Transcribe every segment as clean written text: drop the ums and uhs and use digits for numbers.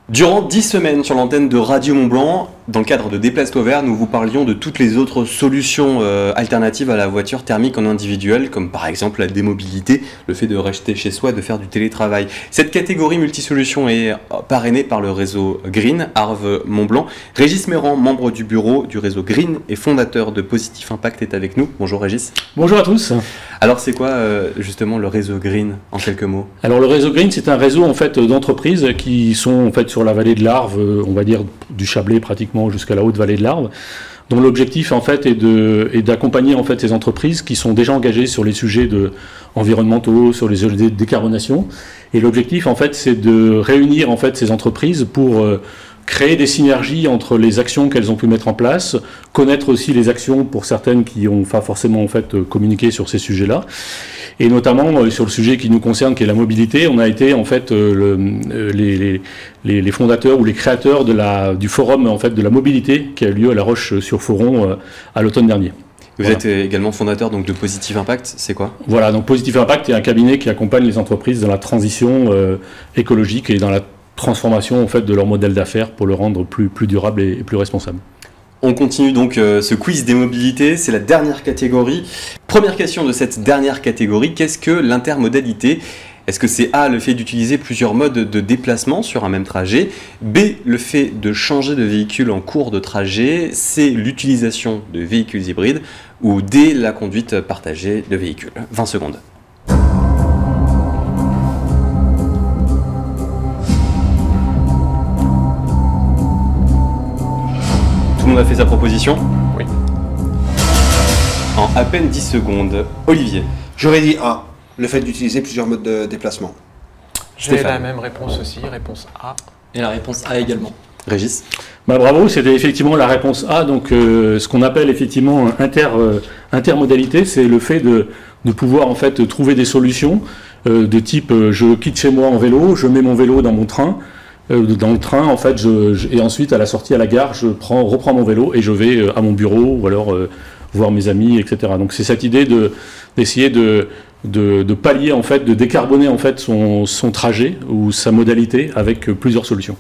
Durant 10 semaines sur l'antenne de Radio Mont-Blanc, dans le cadre de Déplace-toi vert, nous vous parlions de toutes les autres solutions alternatives à la voiture thermique en individuel, comme par exemple la démobilité, le fait de rester chez soi, de faire du télétravail. Cette catégorie multisolution est parrainée par le réseau Green, Arve Mont-Blanc. Régis Méran, membre du bureau du réseau Green et fondateur de Positif Impact, est avec nous. Bonjour Régis. Bonjour à tous. Alors c'est quoi justement le réseau Green en quelques mots? Alors le réseau Green, c'est un réseau en fait d'entreprises qui sont en fait sur la vallée de l'Arve, on va dire du Chablais pratiquement jusqu'à la haute vallée de l'Arve, dont l'objectif en fait est d'accompagner en fait ces entreprises qui sont déjà engagées sur les sujets environnementaux, sur les sujets de décarbonation. Et l'objectif en fait c'est de réunir en fait ces entreprises pour créer des synergies entre les actions qu'elles ont pu mettre en place, connaître aussi les actions pour certaines qui n'ont pas forcément en fait communiqué sur ces sujets-là. Et notamment sur le sujet qui nous concerne, qui est la mobilité, on a été en fait les fondateurs ou les créateurs du forum en fait de la mobilité qui a eu lieu à La Roche-sur-Foron à l'automne dernier. Vous êtes également fondateur donc de Positif Impact, c'est quoi? Voilà, donc Positif Impact est un cabinet qui accompagne les entreprises dans la transition écologique et dans la transformation en fait de leur modèle d'affaires pour le rendre plus durable et plus responsable. On continue donc ce quiz des mobilités, c'est la dernière catégorie. Première question de cette dernière catégorie, qu'est-ce que l'intermodalité? Est-ce que c'est A, le fait d'utiliser plusieurs modes de déplacement sur un même trajet, B, le fait de changer de véhicule en cours de trajet, C, l'utilisation de véhicules hybrides, ou D, la conduite partagée de véhicules? 20 secondes. Tout le monde a fait sa proposition? Oui. En à peine 10 secondes. Olivier. J'aurais dit A, le fait d'utiliser plusieurs modes de déplacement. J'ai la même réponse aussi, réponse A. Et la réponse A également. Régis. Bah, bravo, c'était effectivement la réponse A. Donc ce qu'on appelle effectivement intermodalité, c'est le fait de pouvoir en fait trouver des solutions de type je quitte chez moi en vélo, je mets mon vélo dans mon train. Dans le train, en fait, et ensuite à la sortie à la gare, je reprends mon vélo et je vais à mon bureau ou alors voir mes amis, etc. Donc c'est cette idée d'essayer de pallier en fait, de décarboner en fait son trajet ou sa modalité avec plusieurs solutions.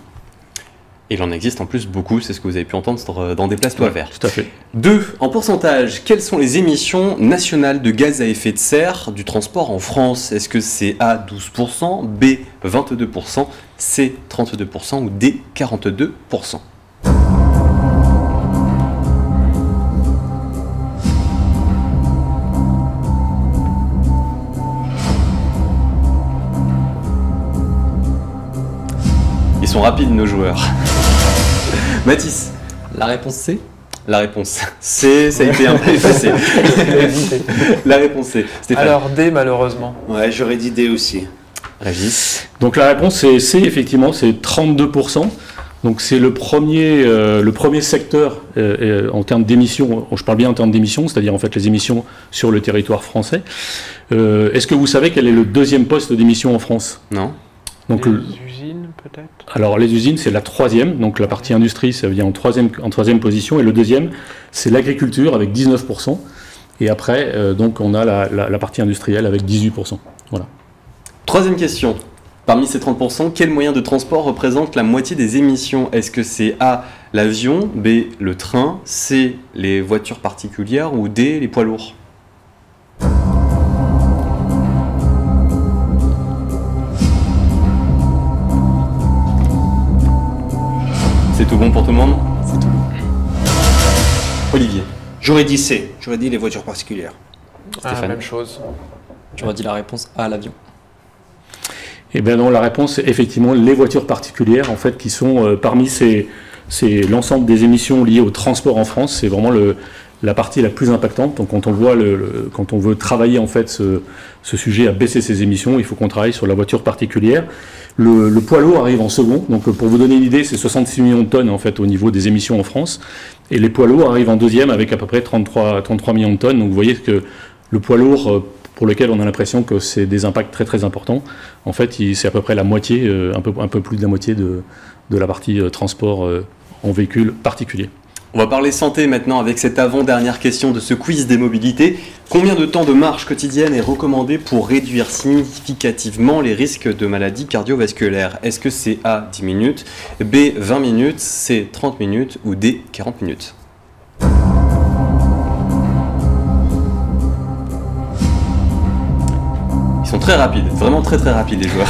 Et il en existe en plus beaucoup, c'est ce que vous avez pu entendre dans Déplace-toi vert. Tout à fait. 2. En pourcentage, quelles sont les émissions nationales de gaz à effet de serre du transport en France? Est-ce que c'est A 12%, B 22%, C 32% ou D 42%? Ils sont rapides nos joueurs. Mathis. La réponse C. La réponse C, ça a été un peu effacé. La réponse C. Stéphane. Alors D malheureusement. Ouais, j'aurais dit D aussi. Régis. Donc la réponse c'est C, effectivement, c'est 32%. Donc c'est le premier secteur en termes d'émissions, je parle bien en termes d'émissions, c'est-à-dire en fait les émissions sur le territoire français. Est-ce que vous savez quel est le deuxième poste d'émission en France? Non. Donc, les usines peut-être? Alors les usines c'est la troisième, donc la partie industrie ça vient en troisième position, et le deuxième c'est l'agriculture avec 19%, et après donc on a la partie industrielle avec 18%. Voilà. Troisième question. Parmi ces 30%, quel moyen de transport représente la moitié des émissions? Est-ce que c'est A, l'avion, B, le train, C, les voitures particulières ou D, les poids lourds? C'est tout bon pour tout le monde? C'est tout. Olivier. J'aurais dit C, j'aurais dit les voitures particulières. Stéphane. Même chose. J'aurais dit la réponse A, l'avion. Eh bien non, la réponse c'est effectivement les voitures particulières en fait qui sont parmi l'ensemble des émissions liées au transport en France, c'est vraiment la partie la plus impactante. Donc quand on veut travailler en fait ce sujet à baisser ses émissions, il faut qu'on travaille sur la voiture particulière. Le poids lourd arrive en second, donc pour vous donner une idée, c'est 66 millions de tonnes en fait au niveau des émissions en France, et les poids lourds arrivent en deuxième avec à peu près 33 millions de tonnes. Donc vous voyez que le poids lourd pour lequel on a l'impression que c'est des impacts très très importants, en fait c'est à peu près la moitié, un peu plus de la moitié de la partie transport en véhicule particulier. On va parler santé maintenant avec cette avant-dernière question de ce quiz des mobilités. Combien de temps de marche quotidienne est recommandé pour réduire significativement les risques de maladies cardiovasculaires? Est-ce que c'est A, 10 minutes, B, 20 minutes, C, 30 minutes ou D, 40 minutes? Ils sont très rapides, vraiment très très rapides les joueurs.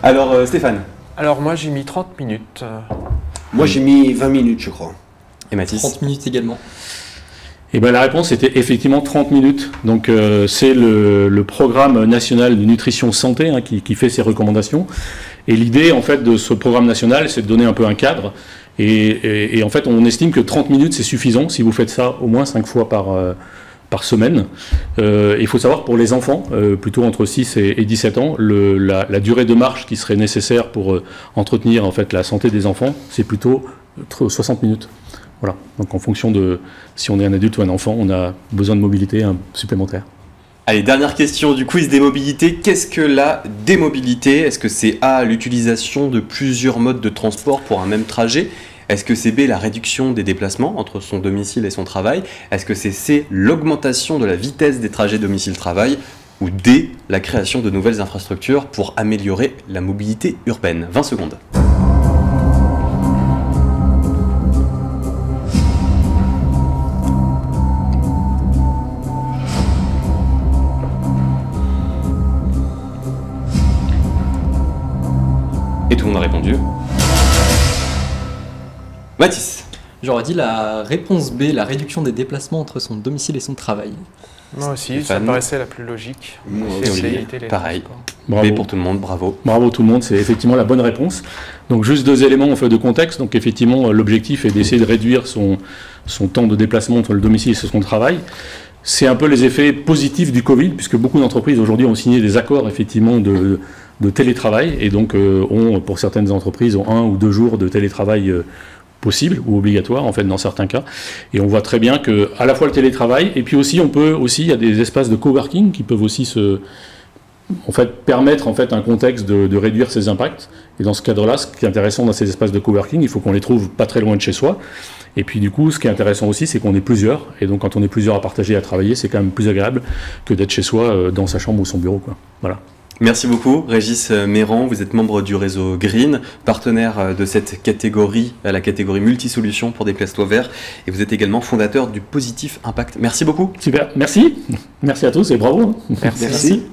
Alors Stéphane? Alors moi j'ai mis 30 minutes. Moi j'ai mis 20 minutes je crois. Et Mathis? 30 minutes également. Et ben la réponse était effectivement 30 minutes. Donc c'est le programme national de nutrition santé hein, qui fait ces recommandations. Et l'idée en fait de ce programme national, c'est de donner un peu un cadre. Et en fait, on estime que 30 minutes c'est suffisant si vous faites ça au moins 5 fois par semaine. Il faut savoir pour les enfants, plutôt entre 6 et 17 ans, la durée de marche qui serait nécessaire pour entretenir en fait la santé des enfants, c'est plutôt 60 minutes. Voilà. Donc en fonction de si on est un adulte ou un enfant, on a besoin de mobilité supplémentaire. Allez, dernière question du quiz des mobilités. Qu'est-ce que la démobilité? Est-ce que c'est A, l'utilisation de plusieurs modes de transport pour un même trajet? Est-ce que c'est B, la réduction des déplacements entre son domicile et son travail? Est-ce que c'est C, l'augmentation de la vitesse des trajets domicile-travail? Ou D, la création de nouvelles infrastructures pour améliorer la mobilité urbaine? 20 secondes. Et tout le monde a répondu. Mathis? J'aurais dit la réponse B, la réduction des déplacements entre son domicile et son travail. Moi aussi, ça Stéphane? me paraissait la plus logique. Moi C'est aussi. éviter les Pareil. transports. Bravo. B pour tout le monde, bravo. Bravo tout le monde, c'est effectivement la bonne réponse. Donc juste 2 éléments en fait, de contexte. Donc effectivement, l'objectif est d'essayer de réduire son temps de déplacement entre le domicile et son travail. C'est un peu les effets positifs du Covid, puisque beaucoup d'entreprises aujourd'hui ont signé des accords effectivement de télétravail, et donc pour certaines entreprises, ont 1 ou 2 jours de télétravail possible ou obligatoire en fait dans certains cas. Et on voit très bien que à la fois le télétravail, et puis aussi il y a des espaces de coworking qui peuvent aussi permettre en fait un contexte de réduire ses impacts. Et dans ce cadre-là, ce qui est intéressant dans ces espaces de coworking, il faut qu'on les trouve pas très loin de chez soi. Et puis du coup, ce qui est intéressant aussi, c'est qu'on est plusieurs. Et donc quand on est plusieurs à partager, à travailler, c'est quand même plus agréable que d'être chez soi dans sa chambre ou son bureau, quoi. Voilà. Merci beaucoup, Régis Méran. Vous êtes membre du réseau Green, partenaire de cette catégorie, la catégorie multisolutions pour Déplace-toi Vert. Et vous êtes également fondateur du Positif Impact. Merci beaucoup. Super, merci. Merci à tous et bravo. Merci. Merci.